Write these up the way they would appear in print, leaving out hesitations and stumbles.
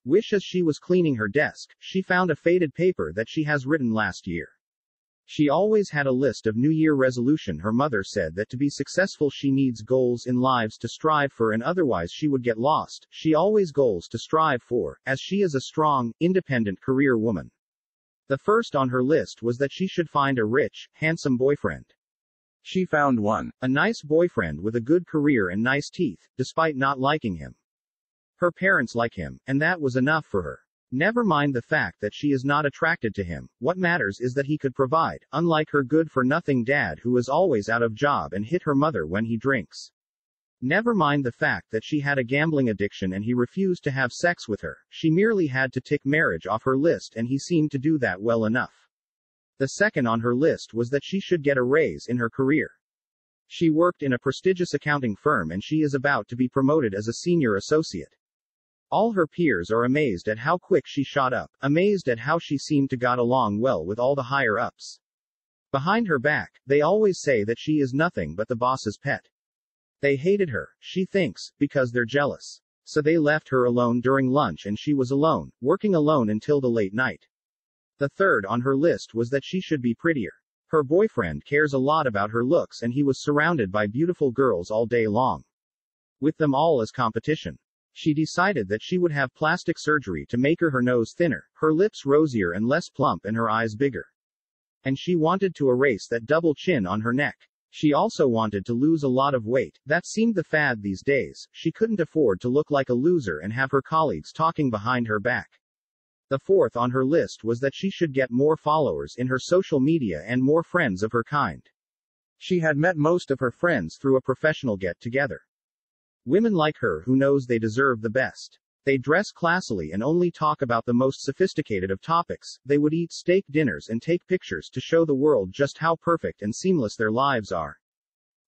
Wish. As she was cleaning her desk, she found a faded paper that she has written last year. She always had a list of New Year resolution. Her mother said that to be successful she needs goals in lives to strive for, and otherwise she would get lost. She always goals to strive for, as she is a strong, independent career woman. The first on her list was that she should find a rich, handsome boyfriend. She found one. A nice boyfriend with a good career and nice teeth, despite not liking him. Her parents like him, and that was enough for her. Never mind the fact that she is not attracted to him, what matters is that he could provide, unlike her good-for-nothing dad who is always out of job and hit her mother when he drinks. Never mind the fact that she had a gambling addiction and he refused to have sex with her, she merely had to tick marriage off her list and he seemed to do that well enough. The second on her list was that she should get a raise in her career. She worked in a prestigious accounting firm and she is about to be promoted as a senior associate. All her peers are amazed at how quick she shot up, amazed at how she seemed to got along well with all the higher-ups. Behind her back, they always say that she is nothing but the boss's pet. They hated her, she thinks, because they're jealous. So they left her alone during lunch and she was alone, working alone until the late night. The third on her list was that she should be prettier. Her boyfriend cares a lot about her looks and he was surrounded by beautiful girls all day long. With them all as competition. She decided that she would have plastic surgery to make her nose thinner, her lips rosier and less plump and her eyes bigger. And she wanted to erase that double chin on her neck. She also wanted to lose a lot of weight, that seemed the fad these days. She couldn't afford to look like a loser and have her colleagues talking behind her back. The fourth on her list was that she should get more followers in her social media and more friends of her kind. She had met most of her friends through a professional get-together. Women like her who knows they deserve the best. They dress classily and only talk about the most sophisticated of topics. They would eat steak dinners and take pictures to show the world just how perfect and seamless their lives are.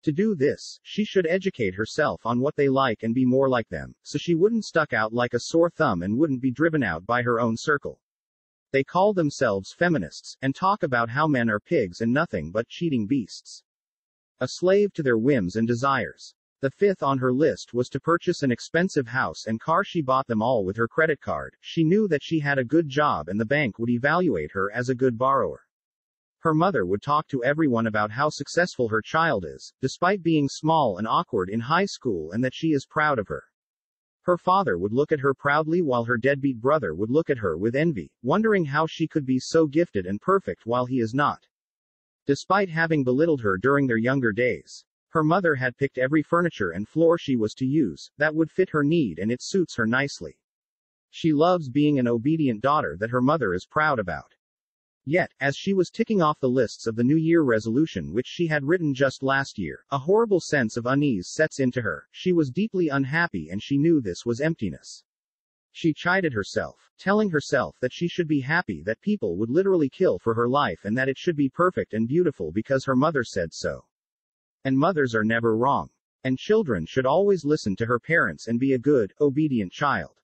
To do this, she should educate herself on what they like and be more like them, so she wouldn't stuck out like a sore thumb and wouldn't be driven out by her own circle. They call themselves feminists, and talk about how men are pigs and nothing but cheating beasts. A slave to their whims and desires. The fifth on her list was to purchase an expensive house and car. She bought them all with her credit card. She knew that she had a good job and the bank would evaluate her as a good borrower. Her mother would talk to everyone about how successful her child is, despite being small and awkward in high school, and that she is proud of her. Her father would look at her proudly while her deadbeat brother would look at her with envy, wondering how she could be so gifted and perfect while he is not. Despite having belittled her during their younger days. Her mother had picked every furniture and floor she was to use, that would fit her need and it suits her nicely. She loves being an obedient daughter that her mother is proud about. Yet, as she was ticking off the lists of the New Year resolution which she had written just last year, a horrible sense of unease sets into her. She was deeply unhappy and she knew this was emptiness. She chided herself, telling herself that she should be happy, that people would literally kill for her life and that it should be perfect and beautiful because her mother said so. And mothers are never wrong. And children should always listen to her parents and be a good, obedient child.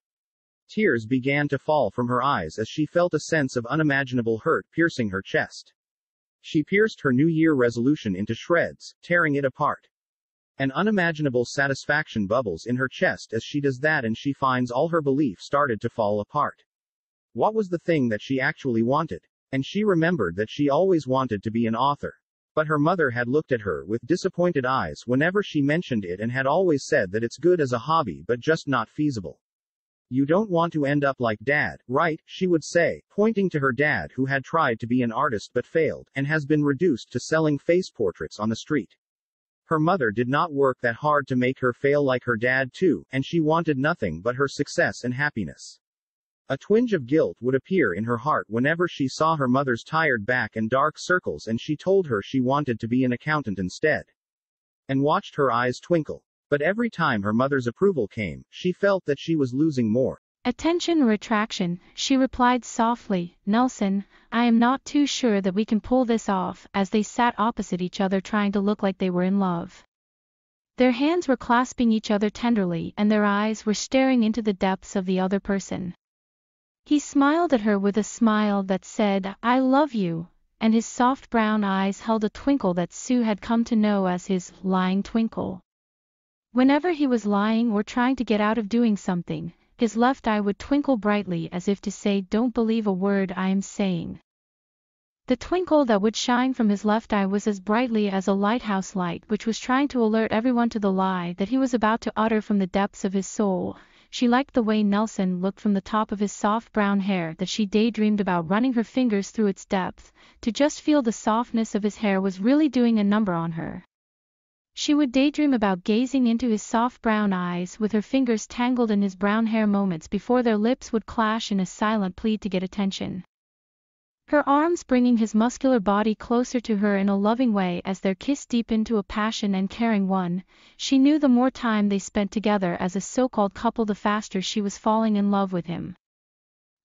Tears began to fall from her eyes as she felt a sense of unimaginable hurt piercing her chest. She pierced her New Year resolution into shreds, tearing it apart. An unimaginable satisfaction bubbles in her chest as she does that, and she finds all her belief started to fall apart. What was the thing that she actually wanted? And she remembered that she always wanted to be an author. But her mother had looked at her with disappointed eyes whenever she mentioned it and had always said that it's good as a hobby but just not feasible. You don't want to end up like Dad, right? She would say, pointing to her dad who had tried to be an artist but failed, and has been reduced to selling face portraits on the street. Her mother did not work that hard to make her fail like her dad too, and she wanted nothing but her success and happiness. A twinge of guilt would appear in her heart whenever she saw her mother's tired back and dark circles, and she told her she wanted to be an accountant instead. And watched her eyes twinkle. But every time her mother's approval came, she felt that she was losing more. Attention retraction, she replied softly. Nelson, I am not too sure that we can pull this off, as they sat opposite each other trying to look like they were in love. Their hands were clasping each other tenderly and their eyes were staring into the depths of the other person. He smiled at her with a smile that said, I love you, and his soft brown eyes held a twinkle that Sue had come to know as his lying twinkle. Whenever he was lying or trying to get out of doing something, his left eye would twinkle brightly as if to say, "Don't believe a word I am saying." The twinkle that would shine from his left eye was as brightly as a lighthouse light which was trying to alert everyone to the lie that he was about to utter from the depths of his soul. She liked the way Nelson looked from the top of his soft brown hair that she daydreamed about running her fingers through its depth. To just feel the softness of his hair was really doing a number on her. She would daydream about gazing into his soft brown eyes with her fingers tangled in his brown hair moments before their lips would clash in a silent plea to get attention. Her arms bringing his muscular body closer to her in a loving way as their kiss deepened to a passion and caring one. She knew the more time they spent together as a so-called couple, the faster she was falling in love with him.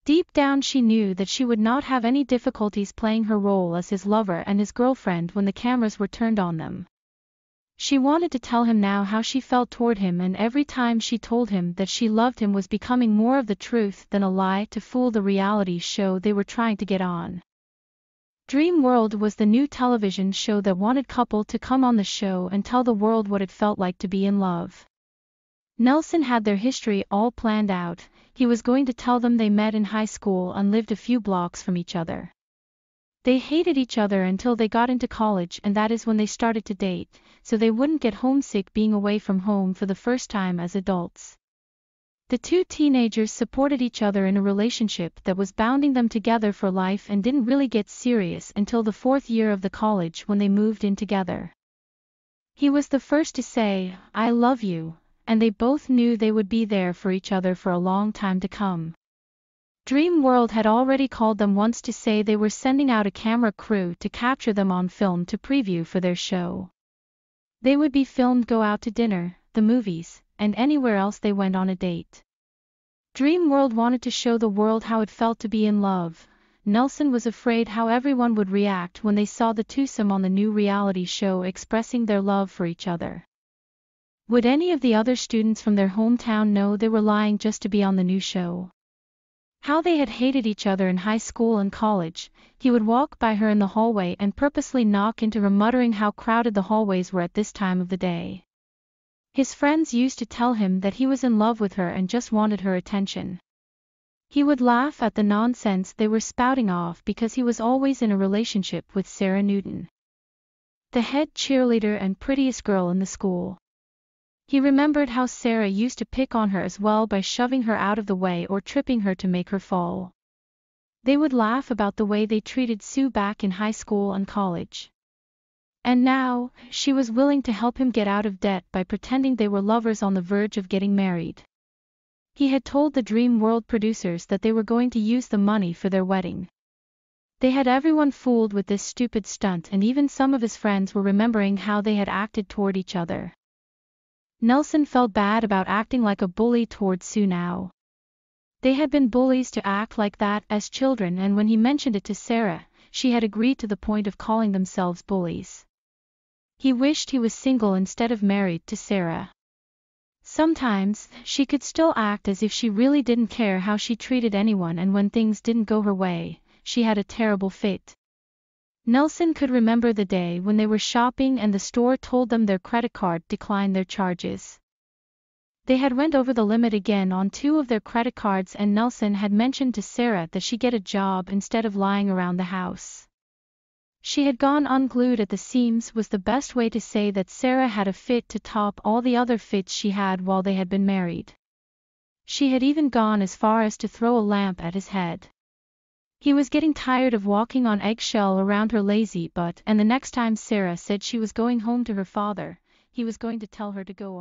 Deep down she knew that she would not have any difficulties playing her role as his lover and his girlfriend when the cameras were turned on them. She wanted to tell him now how she felt toward him, and every time she told him that she loved him was becoming more of the truth than a lie to fool the reality show they were trying to get on. Dream World was the new television show that wanted couple to come on the show and tell the world what it felt like to be in love. Nelson had their history all planned out. He was going to tell them they met in high school and lived a few blocks from each other. They hated each other until they got into college, and that is when they started to date, so they wouldn't get homesick being away from home for the first time as adults. The two teenagers supported each other in a relationship that was bounding them together for life and didn't really get serious until the 4th year of the college when they moved in together. He was the first to say, "I love you," and they both knew they would be there for each other for a long time to come. Dream World had already called them once to say they were sending out a camera crew to capture them on film to preview for their show. They would be filmed go out to dinner, the movies, and anywhere else they went on a date. Dream World wanted to show the world how it felt to be in love. Nelson was afraid how everyone would react when they saw the twosome on the new reality show expressing their love for each other. Would any of the other students from their hometown know they were lying just to be on the new show? How they had hated each other in high school and college. He would walk by her in the hallway and purposely knock into her, muttering how crowded the hallways were at this time of the day. His friends used to tell him that he was in love with her and just wanted her attention. He would laugh at the nonsense they were spouting off because he was always in a relationship with Sarah Newton, the head cheerleader and prettiest girl in the school. He remembered how Sarah used to pick on her as well by shoving her out of the way or tripping her to make her fall. They would laugh about the way they treated Sue back in high school and college. And now, she was willing to help him get out of debt by pretending they were lovers on the verge of getting married. He had told the Dream World producers that they were going to use the money for their wedding. They had everyone fooled with this stupid stunt, and even some of his friends were remembering how they had acted toward each other. Nelson felt bad about acting like a bully toward Sue now. They had been bullies to act like that as children, and when he mentioned it to Sarah, she had agreed to the point of calling themselves bullies. He wished he was single instead of married to Sarah. Sometimes, she could still act as if she really didn't care how she treated anyone, and when things didn't go her way, she had a terrible fit. Nelson could remember the day when they were shopping and the store told them their credit card declined their charges. They had went over the limit again on 2 of their credit cards, and Nelson had mentioned to Sarah that she get a job instead of lying around the house. She had gone unglued at the seams was the best way to say that Sarah had a fit to top all the other fits she had while they had been married. She had even gone as far as to throw a lamp at his head. He was getting tired of walking on eggshell around her lazy butt, and the next time Sarah said she was going home to her father, he was going to tell her to go